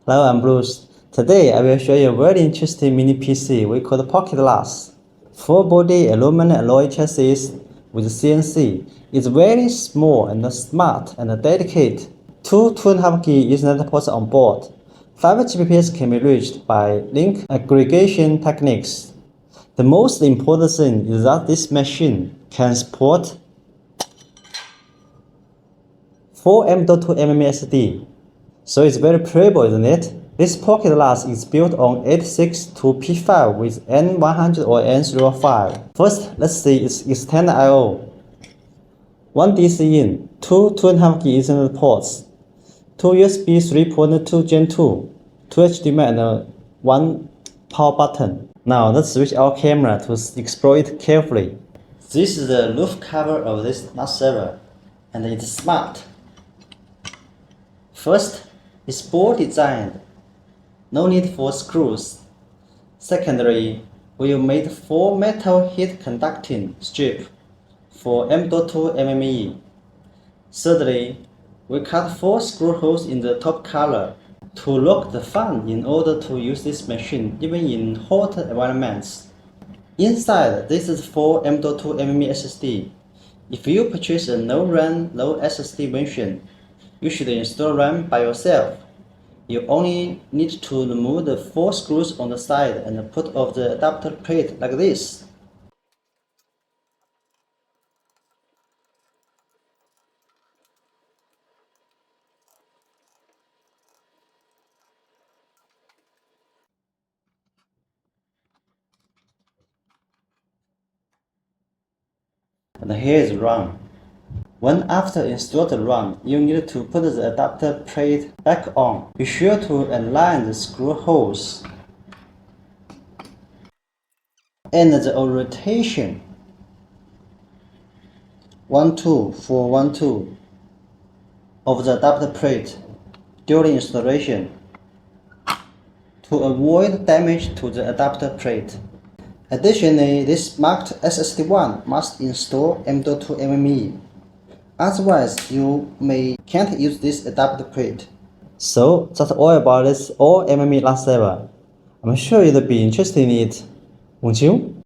Hello, I'm Bruce. Today I will show you a very interesting mini PC we call the Pocket NAS. Full-body aluminum alloy chassis with CNC. It's very small and smart and dedicated. Two 2.5 GB Ethernet ports on board. 5 Gbps can be reached by link aggregation techniques. The most important thing is that this machine can support 4xM.2 NVMe SSD. So it's very playable, isn't it? This Pocket NAS is built on 862P5 with N100 or N305. First, let's see its external I/O. 1 DC in, two 2.5 GB Ethernet ports, two USB 3.2 Gen 2, two HDMI and one power button. Now let's switch our camera to explore it carefully. This is the roof cover of this NAS server, and it's smart. First, it's board designed, no need for screws. Secondly, we made 4 metal heat conducting strips for M.2 NVMe. Thirdly, we cut 4 screw holes in the top collar to lock the fan in order to use this machine even in hot environments. Inside, this is for M.2 NVMe SSD. If you purchase a no RAM, no SSD version, you should install RAM by yourself. You only need to remove the 4 screws on the side and put off the adapter plate like this. And here is RAM. When after install the RAM, you need to put the adapter plate back on. Be sure to align the screw holes and the orientation 1-2 for 1-2 of the adapter plate during installation to avoid damage to the adapter plate. Additionally, this marked SSD1 must install M.2 NVMe. Otherwise, you can't use this adapter plate. So that's all about this all NVMe NAS server. I'm sure you'll be interested in it, won't you?